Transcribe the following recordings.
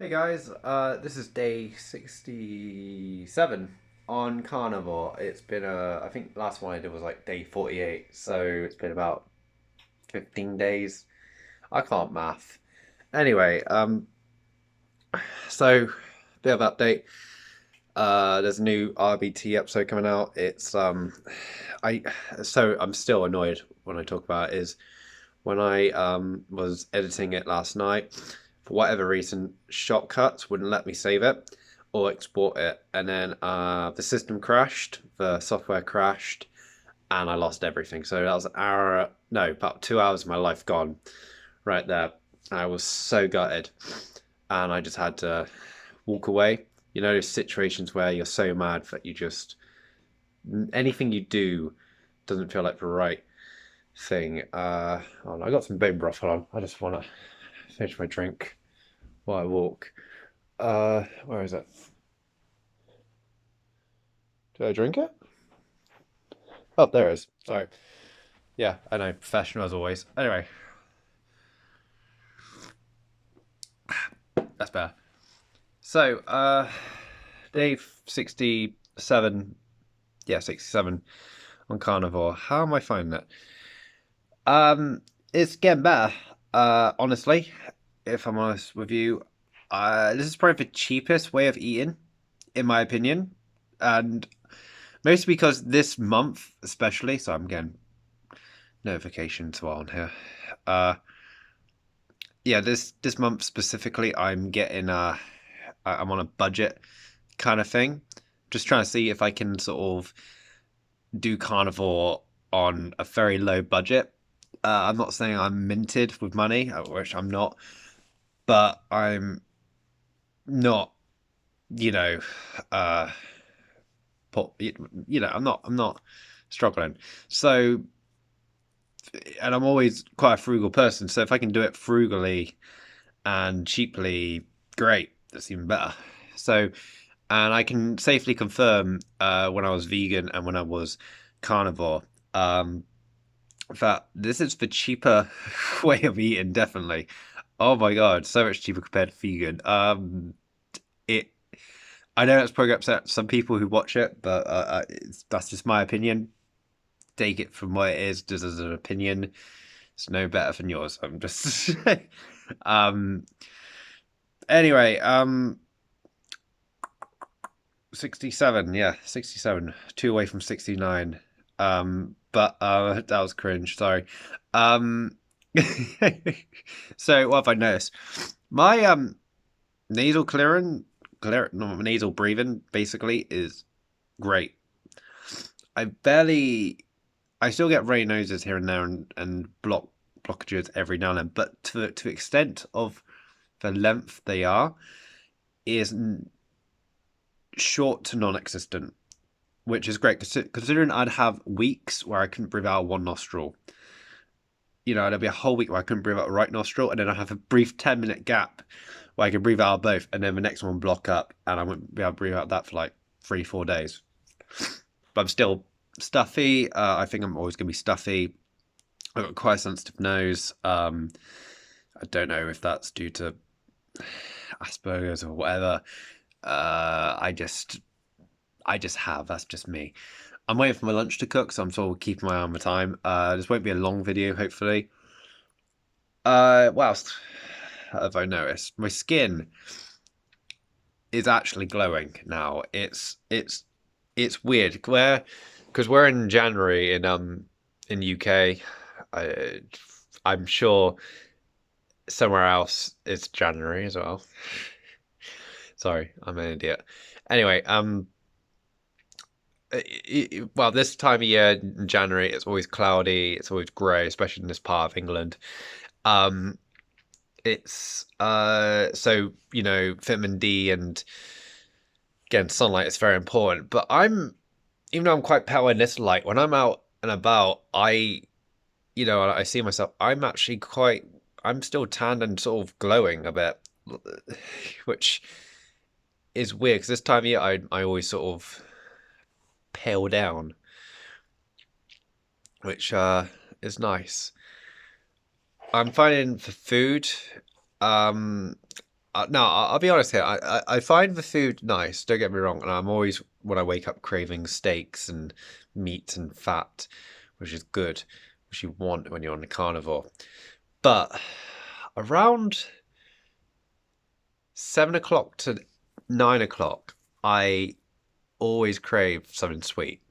Hey guys, this is day 67 on carnivore. It's been I think last one I did was like day 48, so it's been about 15 days. I can't math. Anyway, so bit of update. There's a new RBT episode coming out. I so I'm still annoyed when I talk about it is when I was editing it last night, for whatever reason, Shortcuts wouldn't let me save it or export it, and then the system crashed, the software crashed, and I lost everything. So that was an hour, no, about 2 hours of my life gone right there. I was so gutted, and I just had to walk away. You know, those situations where you're so mad that you just anything you do doesn't feel like the right thing. Oh, no, I got some bone broth. Hold on. I just want to finish my drink while I walk. Where is it? Did I drink it? Oh, there it is. Sorry. Yeah, I know. Professional as always. Anyway, that's better. So, day 67. Yeah, 67 on carnivore. How am I finding it? It's getting better. Honestly, if I'm honest with you, this is probably the cheapest way of eating, in my opinion, and mostly because this month, especially, so I'm getting notifications while on here. Uh, yeah, this month specifically, I'm on a budget kind of thing, just trying to see if I can sort of do carnivore on a very low budget. I'm not saying I'm minted with money, which I'm not, but I'm not, you know, uh, I'm not struggling. So, and I'm always quite a frugal person. So if I can do it frugally and cheaply, great. That's even better. So, and I can safely confirm when I was vegan and when I was carnivore, um, that this is the cheaper way of eating, definitely. Oh my god, so much cheaper compared to vegan. It. I know it's probably upset some people who watch it, but that's just my opinion. Take it from what it is, just as an opinion. It's no better than yours. I'm just. um. Anyway. 67. Yeah, 67. Two away from 69. But that was cringe. Sorry. Um. So what have I noticed? My nasal no, nasal breathing basically is great. I barely, I still get runny noses here and there and blockages every now and then, but to the extent of the length they are is short to non-existent, which is great considering I'd have weeks where I couldn't breathe out one nostril. You know, there'd be a whole week where I couldn't breathe out the right nostril, and then I'd have a brief 10-minute gap where I could breathe out both, and then the next one would block up, and I wouldn't be able to breathe out that for like 3, 4 days. But I'm still stuffy. I think I'm always going to be stuffy. I've got quite a sensitive nose. I don't know if that's due to Asperger's or whatever. I just have. That's just me. I'm waiting for my lunch to cook, so I'm sort of keeping my eye on the time. This won't be a long video, hopefully. What else have I noticed? My skin is actually glowing now. It's weird. Because we're in January in UK. I I'm sure somewhere else it's January as well. Sorry, I'm an idiot. Anyway, well, this time of year in January, it's always cloudy, it's always grey, especially in this part of England. Um, it's so you know, vitamin D and again sunlight is very important. But I'm even though I'm quite pale in this light, when I'm out and about, I see myself. I'm still tanned and sort of glowing a bit, which is weird because this time of year I always sort of pale down, which is nice. I'm finding for food, um, No, I'll be honest here. I find the food nice. Don't get me wrong, and I'm always when I wake up craving steaks and meat and fat, which is good, which you want when you're on a carnivore. But around 7 o'clock to 9 o'clock, I always crave something sweet,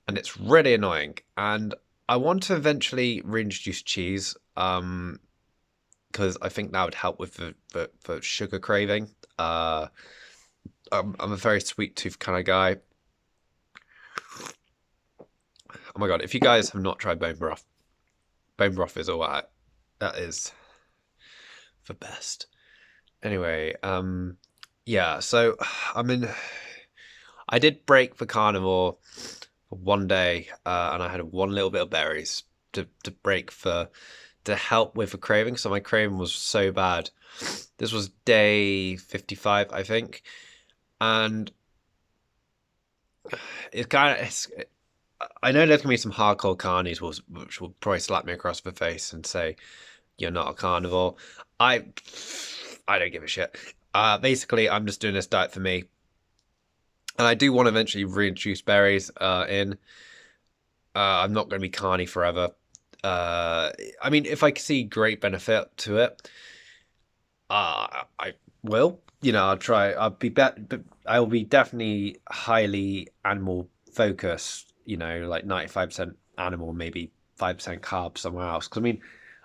and it's really annoying. And I want to eventually reintroduce cheese, because I think that would help with the sugar craving. Uh, I'm a very sweet tooth kind of guy. Oh my god, if you guys have not tried bone broth is alright. That is the best. Anyway, yeah, so I mean, I did break the carnivore for one day, and I had one little bit of berries to break for to help with the craving. So my craving was so bad. This was day 55, I think, and it kind of it's. I know there's gonna be some hardcore carnies which will probably slap me across the face and say you're not a carnivore. I I don't give a shit. Basically, I'm just doing this diet for me, and I do want to eventually reintroduce berries in. I'm not going to be carny forever. I mean, if I see great benefit to it, I will. You know, I'll try. But I'll be definitely highly animal focused. You know, like 95% animal, maybe 5% carbs somewhere else. Because I mean,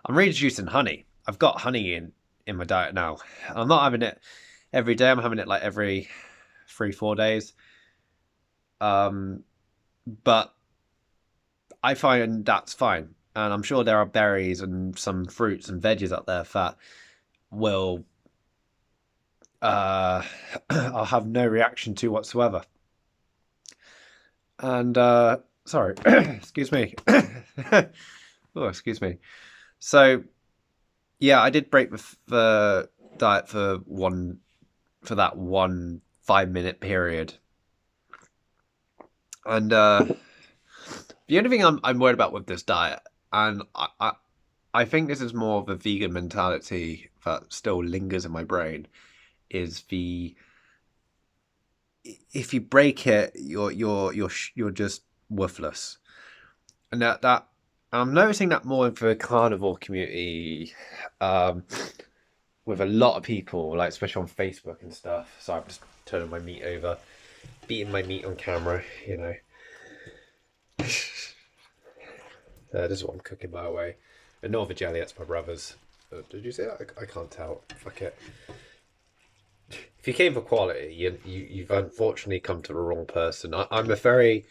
I'm reintroducing honey. I've got honey in my diet now. I'm not having it every day. I'm having it like every 3 4 days. Um, but I find that's fine. And I'm sure there are berries and some fruits and veggies out there that will uh, I'll have no reaction to whatsoever. And sorry, excuse me. Oh, excuse me. So yeah, I did break the diet for that one 5 minute period, and the only thing I'm worried about with this diet, and I think this is more of a vegan mentality that still lingers in my brain, is the if you break it, you're just worthless, and that I'm noticing that more in the carnivore community, um, with a lot of people, like especially on Facebook and stuff. So I'm just turning my meat over, beating my meat on camera, you know. This is what I'm cooking, by the way. And not the jelly, that's my brother's. Did you see that? I can't tell. Fuck it. If you came for quality, you've unfortunately come to the wrong person. I'm a very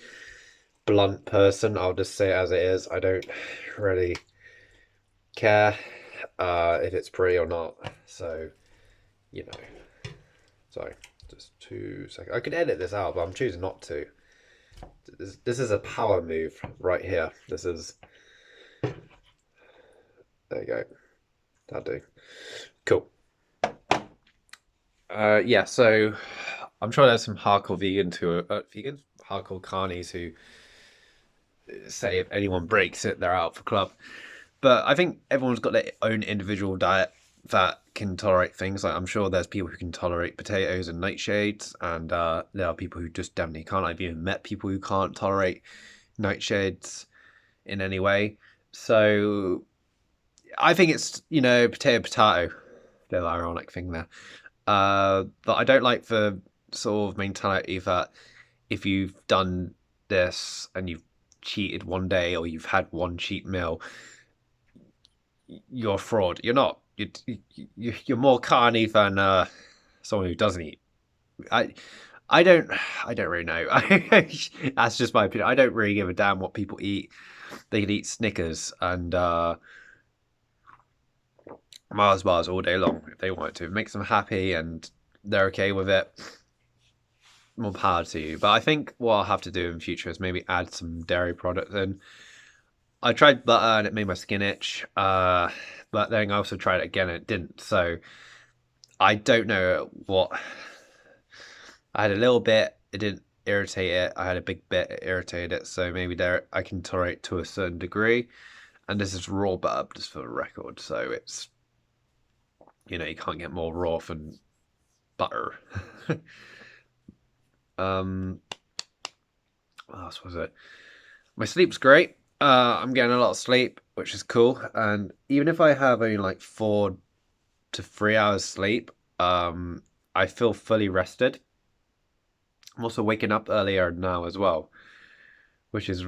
blunt person. I'll just say it as it is. I don't really care if it's pretty or not. So, you know. Sorry, just 2 seconds. I could edit this out, but I'm choosing not to. This is a power move right here. This is. There you go. That'll do. Cool. Yeah, so I'm sure there's some hardcore vegans, hardcore carnies who say if anyone breaks it, they're out for club. But I think everyone's got their own individual diet that can tolerate things. Like I'm sure there's people who can tolerate potatoes and nightshades, and there are people who just definitely can't. I've even met people who can't tolerate nightshades in any way. So I think it's potato. Bit of ironic thing there. But I don't like the sort of mentality that if you've done this and you've cheated one day or you've had one cheat meal, you're a fraud. You're not. You're more carny than someone who doesn't eat. I I don't I don't really know. That's just my opinion. I don't really give a damn what people eat. They can eat Snickers and Mars bars all day long if they want to. It makes them happy and they're okay with it. More power to you. But I think what I'll have to do in future is maybe add some dairy products in. I tried butter and it made my skin itch. But then I also tried it again and it didn't. So I don't know what. I had a little bit, it didn't irritate it. I had a big bit, it irritated it. So maybe there I can tolerate to a certain degree. And this is raw butter, just for the record. So You know, you can't get more raw than butter. um, what else was it? My sleep's great. I'm getting a lot of sleep, which is cool. And even if I have only like 4 to 3 hours sleep, I feel fully rested. I'm also waking up earlier now as well, which is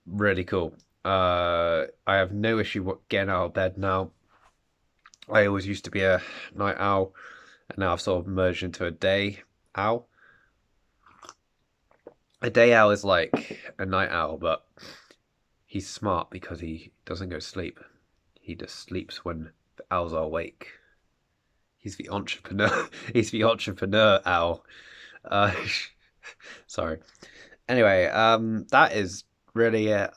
really cool. I have no issue getting out of bed now. I always used to be a night owl, and now I've sort of merged into a day owl. A day owl is like a night owl, but he's smart because he doesn't go to sleep. He just sleeps when the owls are awake. He's the entrepreneur. He's the entrepreneur owl. Uh, sorry. Anyway, that is really it.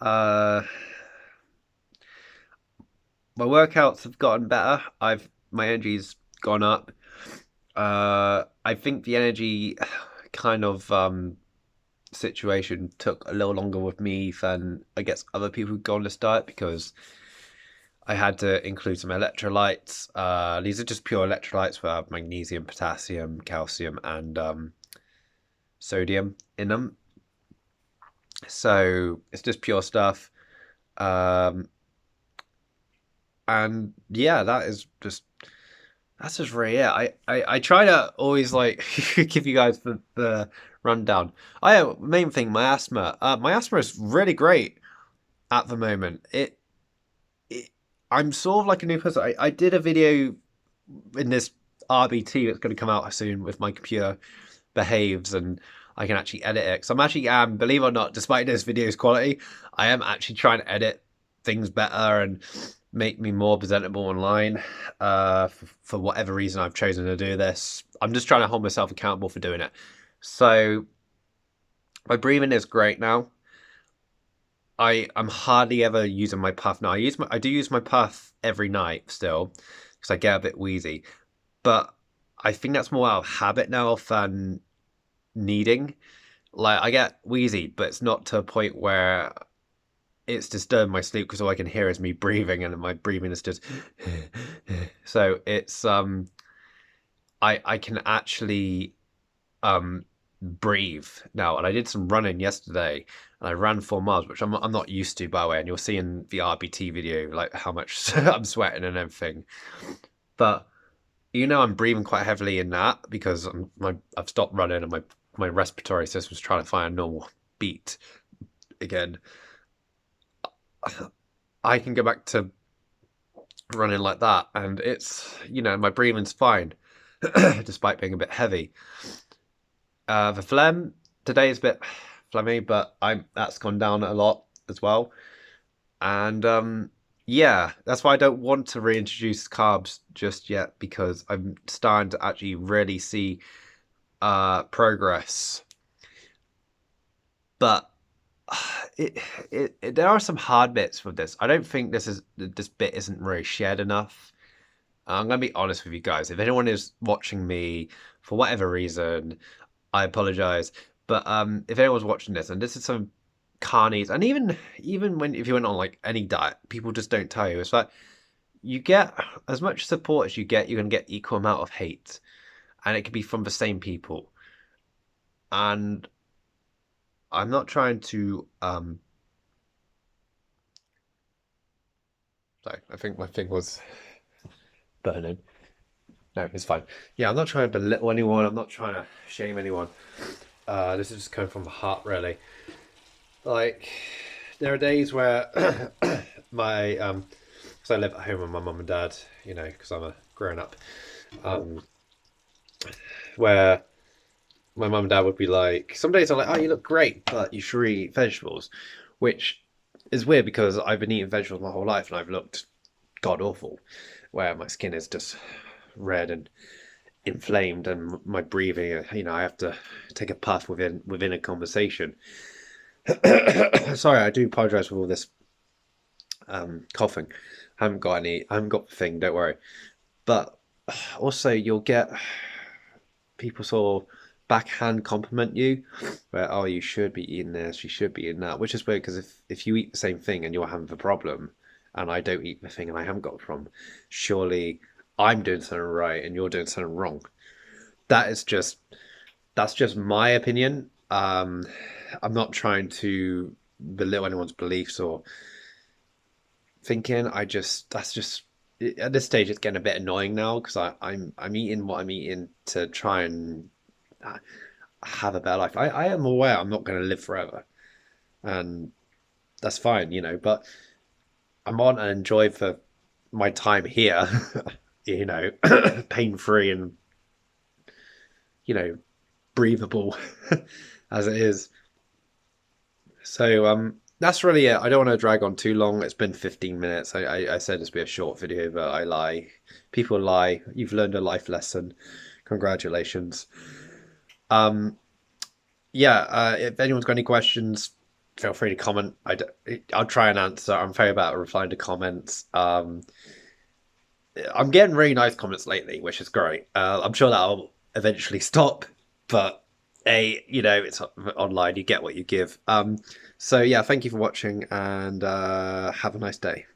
My workouts have gotten better. My energy's gone up. I think the energy kind of situation took a little longer with me than I guess other people who go on this diet because I had to include some electrolytes. These are just pure electrolytes with magnesium, potassium, calcium, and sodium in them. So it's just pure stuff. Um, and yeah, that's just really it. I try to always like give you guys the rundown. Main thing, my asthma. My asthma is really great at the moment. It I'm sort of like a new person. I did a video in this RBT that's going to come out soon with my computer behaves and I can actually edit it. So I'm actually, believe it or not, despite this video's quality, I am actually trying to edit things better and make me more presentable online. For whatever reason, I've chosen to do this. I'm just trying to hold myself accountable for doing it. So my breathing is great now. I'm hardly ever using my puff now. I do use my puff every night still because I get a bit wheezy, but I think that's more out of habit now than needing. Like I get wheezy, but it's not to a point where it's disturbing my sleep because all I can hear is me breathing, and my breathing is just. So it's I can actually breathe now, and I did some running yesterday, and I ran 4 miles, which I'm not used to by the way, and you'll see in the RBT video like how much I'm sweating and everything, but I'm breathing quite heavily in that because I've stopped running and my respiratory system's trying to find a normal beat again. I can go back to running like that, and it's my breathing's fine, despite being a bit heavy. The phlegm today is a bit phlegmy, but that's gone down a lot as well, and yeah, that's why I don't want to reintroduce carbs just yet because I'm starting to actually really see progress. But there are some hard bits with this. I don't think this bit isn't really shared enough. I'm gonna be honest with you guys. If anyone is watching me for whatever reason, I apologize. But if anyone's watching this, and this is some carnies, and even when if you went on like any diet, people just don't tell you. It's like you get as much support as you get, you're gonna get equal amount of hate, and it can be from the same people. And I'm not trying to sorry, I think my thing was burning. No, it's fine. Yeah, I'm not trying to belittle anyone. I'm not trying to shame anyone. This is just coming from the heart, really. Like, there are days where my because I live at home with my mum and dad, because I'm a grown up, um, where my mum and dad would be like, some days I'm like, oh, you look great, but you should eat vegetables, which is weird because I've been eating vegetables my whole life and I've looked god awful, where my skin is just red and inflamed and my breathing, I have to take a puff within a conversation. Sorry, I do apologize for all this coughing. I haven't got the thing, don't worry. But also you'll get people sort of backhand compliment you where, oh, you should be eating this, you should be eating that, which is weird because if you eat the same thing and you're having the problem and I don't eat the thing and I haven't got the problem, surely I'm doing something right and you're doing something wrong. That is just that's just my opinion. I'm not trying to belittle anyone's beliefs or thinking. I just that's just at this stage it's getting a bit annoying now because I'm eating what I'm eating to try and uh, have a better life. I am aware I'm not going to live forever, and that's fine, but I want to enjoy for my time here, pain free and you know breathable as it is. So that's really it. I don't want to drag on too long. It's been 15 minutes. I said this would be a short video, but I lie. People lie. You've learned a life lesson. Congratulations. Um, yeah, if anyone's got any questions, feel free to comment. I'll try and answer. I'm very bad at replying to comments. I'm getting really nice comments lately, which is great. I'm sure that'll eventually stop, but it's online. You get what you give. So yeah, thank you for watching, and have a nice day.